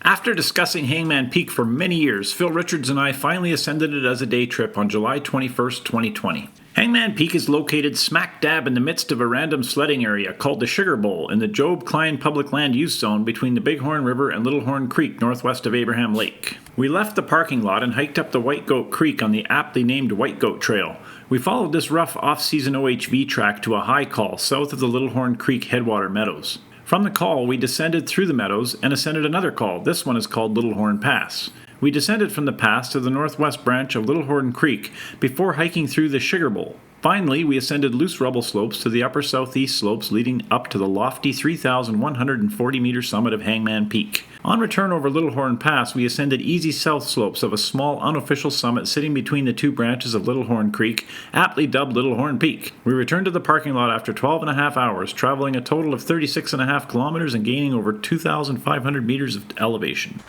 After discussing Hangman Peak for many years, Phil Richards and I finally ascended it as a day trip on July 21st, 2020. Hangman Peak is located smack dab in the midst of a random sledding area called the Sugar Bowl in the Job Klein Public Land Use Zone between the Bighorn River and Littlehorn Creek northwest of Abraham Lake. We left the parking lot and hiked up the Whitegoat Creek on the aptly named Whitegoat Trail. We followed this rough off-season OHV track to a high call south of the Littlehorn Creek headwater meadows. From the call, we descended through the meadows and ascended another call. This one is called Littlehorn Pass. We descended from the pass to the northwest branch of Littlehorn Creek before hiking through the Sugar Bowl. Finally, we ascended loose rubble slopes to the upper southeast slopes leading up to the lofty 3,140-meter summit of Hangman Peak. On return over Littlehorn Pass, we ascended easy south slopes of a small unofficial summit sitting between the two branches of Littlehorn Creek, aptly dubbed Littlehorn Peak. We returned to the parking lot after 12.5 hours, traveling a total of 36.5 kilometers and gaining over 2,500 meters of elevation.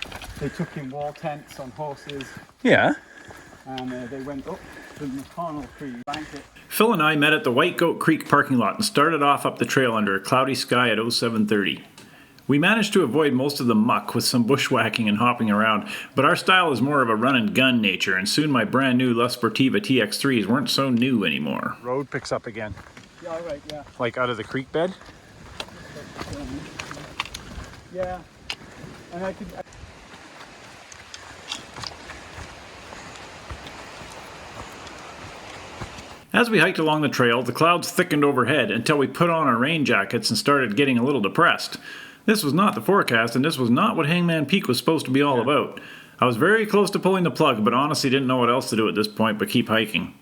They took in wall tents on horses. Yeah. And they went up to the McConnell Creek blanket. Phil and I met at the Whitegoat Creek parking lot and started off up the trail under a cloudy sky at 07:30. We managed to avoid most of the muck with some bushwhacking and hopping around, but our style is more of a run-and-gun nature, and soon my brand new La Sportiva TX3s weren't so new anymore. Road picks up again. Yeah, right, yeah. Like out of the creek bed? Yeah. And I could... As we hiked along the trail, the clouds thickened overhead until we put on our rain jackets and started getting a little depressed. This was not the forecast, and this was not what Hangman Peak was supposed to be all about. I was very close to pulling the plug, but honestly didn't know what else to do at this point but keep hiking.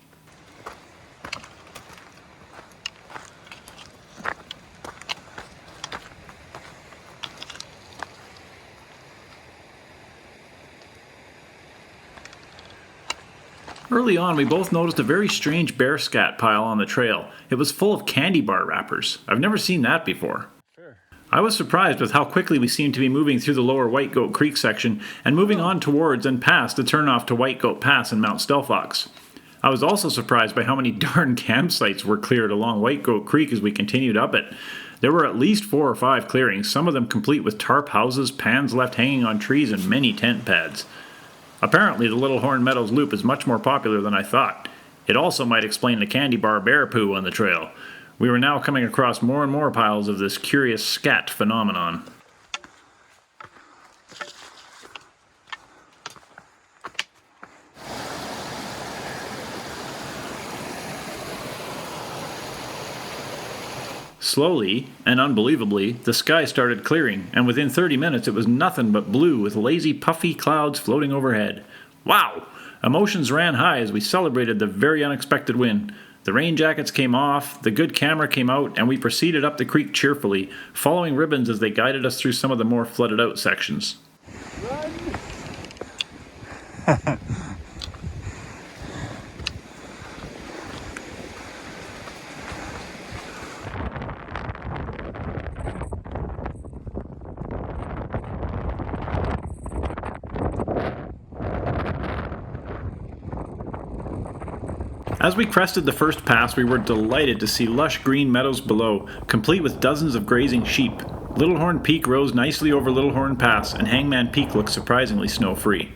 Early on, we both noticed a very strange bear scat pile on the trail. It was full of candy bar wrappers. I've never seen that before. Sure. I was surprised with how quickly we seemed to be moving through the lower Whitegoat Creek section and moving on towards and past the turnoff to Whitegoat Pass and Mount Stelfox. I was also surprised by how many darn campsites were cleared along Whitegoat Creek as we continued up it. There were at least 4 or 5 clearings, some of them complete with tarp houses, pans left hanging on trees, and many tent pads. Apparently, the Littlehorn Meadows loop is much more popular than I thought. It also might explain the candy bar bear poo on the trail. We were now coming across more and more piles of this curious scat phenomenon. Slowly, and unbelievably, the sky started clearing, and within 30 minutes it was nothing but blue with lazy, puffy clouds floating overhead. Wow! Emotions ran high as we celebrated the very unexpected win. The rain jackets came off, the good camera came out, and we proceeded up the creek cheerfully, following ribbons as they guided us through some of the more flooded out sections. Run! As we crested the first pass, we were delighted to see lush green meadows below, complete with dozens of grazing sheep. Littlehorn Peak rose nicely over Littlehorn Pass, and Hangman Peak looked surprisingly snow-free.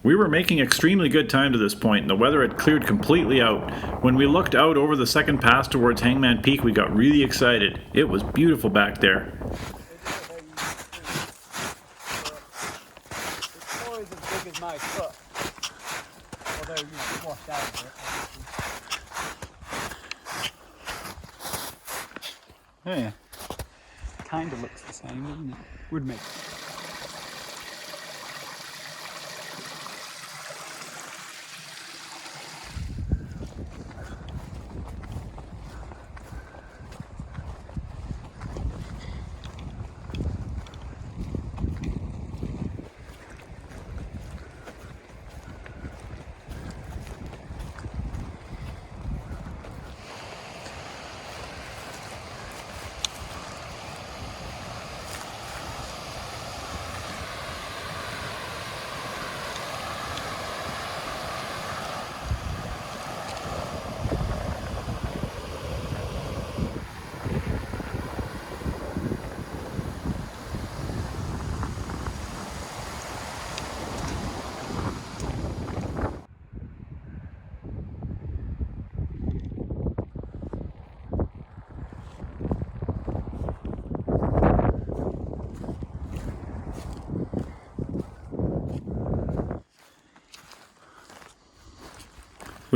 We were making extremely good time to this point, and the weather had cleared completely out. When we looked out over the second pass towards Hangman Peak, we got really excited. It was beautiful back there. It's always as big as my foot. Although, it's washed out a bit. Yeah. Kind of looks the same, doesn't it? Would make it.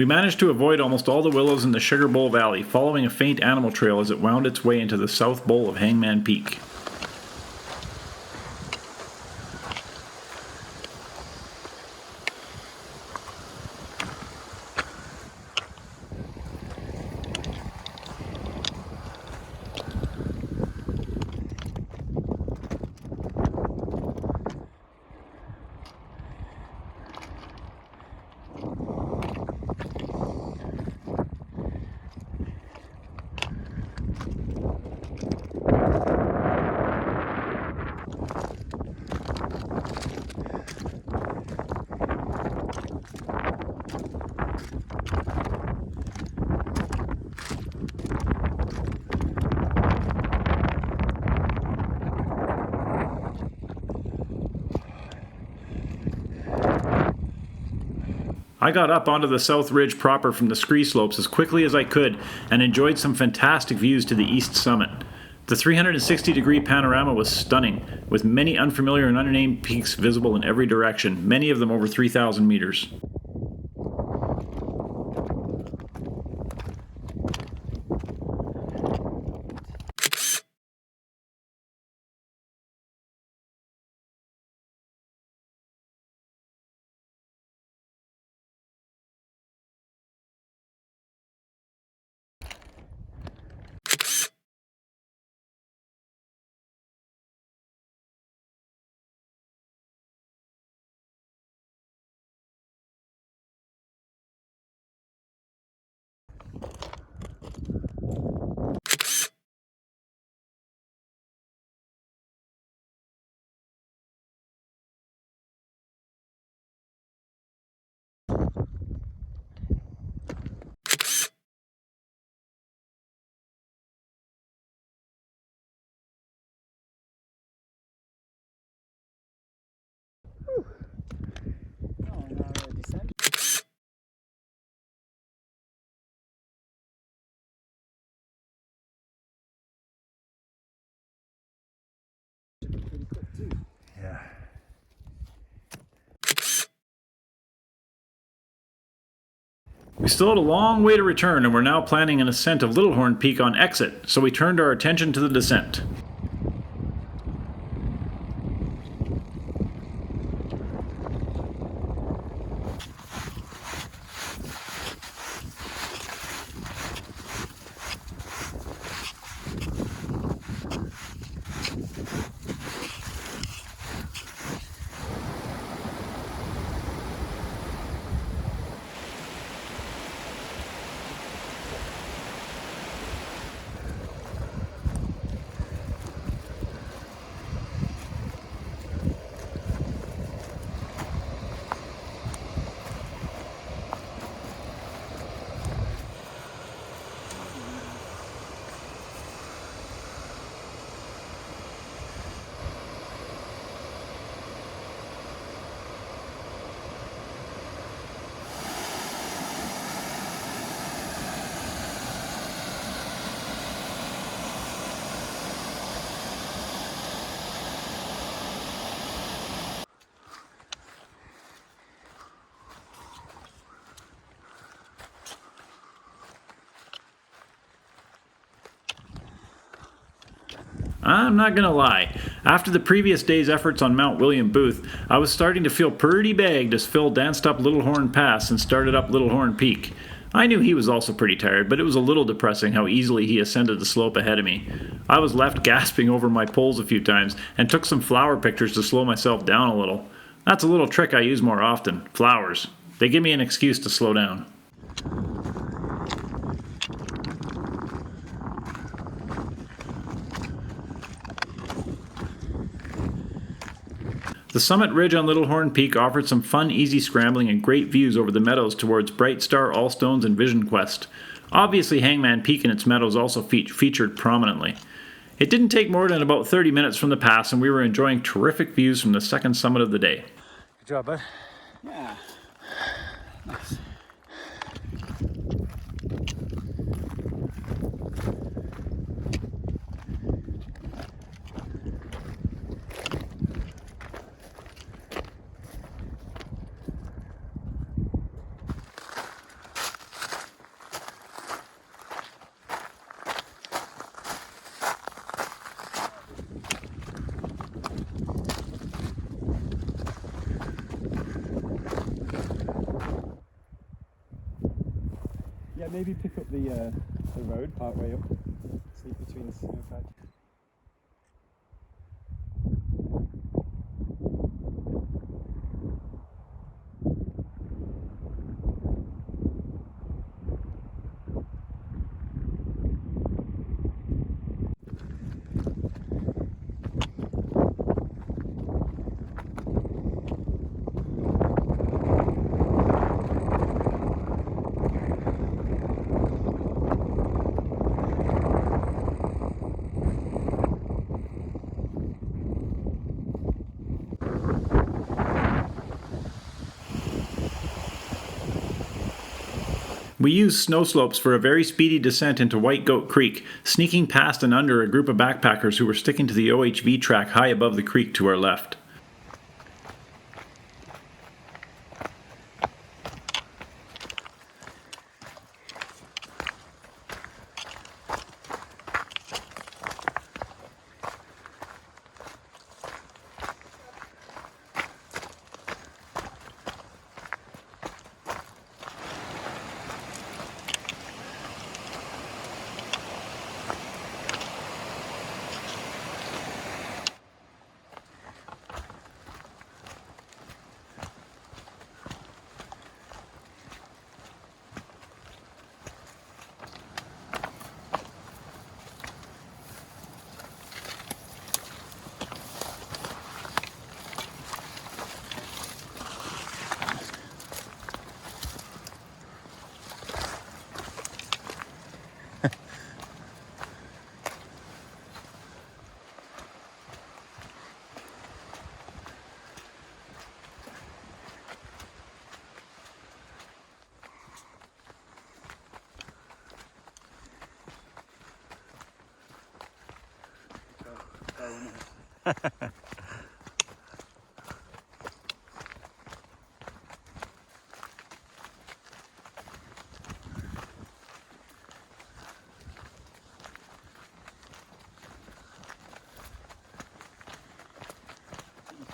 We managed to avoid almost all the willows in the Sugar Bowl Valley, following a faint animal trail as it wound its way into the south bowl of Hangman Peak. I got up onto the south ridge proper from the scree slopes as quickly as I could and enjoyed some fantastic views to the east summit. The 360-degree panorama was stunning, with many unfamiliar and unnamed peaks visible in every direction, many of them over 3,000 meters. Yeah. We still had a long way to return and were now planning an ascent of Littlehorn Peak on exit, so we turned our attention to the descent. I'm not gonna lie, after the previous day's efforts on Mount William Booth, I was starting to feel pretty bagged as Phil danced up Littlehorn Pass and started up Littlehorn Peak. I knew he was also pretty tired, but it was a little depressing how easily he ascended the slope ahead of me. I was left gasping over my poles a few times and took some flower pictures to slow myself down a little. That's a little trick I use more often, flowers. They give me an excuse to slow down. The summit ridge on Littlehorn Peak offered some fun, easy scrambling and great views over the meadows towards Bright Star, Allstones, and Vision Quest. Obviously, Hangman Peak and its meadows also featured prominently. It didn't take more than about 30 minutes from the pass, and we were enjoying terrific views from the second summit of the day. Good job, bud. Yeah. Nice. Maybe pick up the road part way up. Sleep between the snowpack. We used snow slopes for a very speedy descent into Whitegoat Creek, sneaking past and under a group of backpackers who were sticking to the OHV track high above the creek to our left.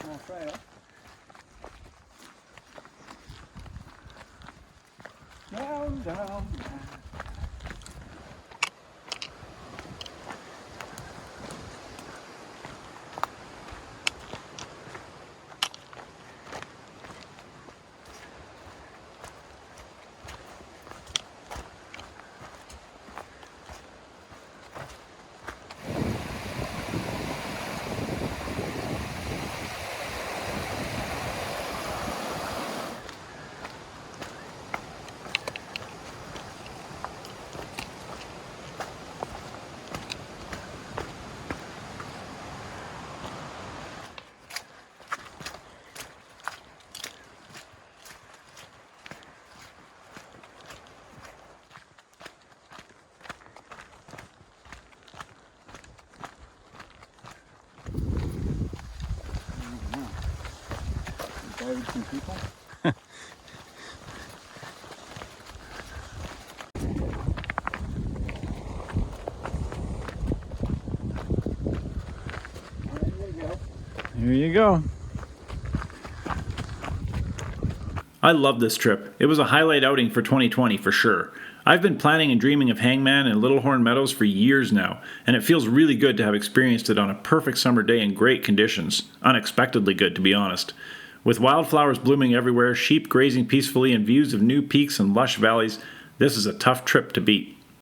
Small trail. Down, down, down. Some people. There you go. I love this trip. It was a highlight outing for 2020 for sure. I've been planning and dreaming of Hangman and Littlehorn Meadows for years now, and it feels really good to have experienced it on a perfect summer day in great conditions. Unexpectedly good, to be honest. With wildflowers blooming everywhere, sheep grazing peacefully, and views of new peaks and lush valleys, this is a tough trip to beat.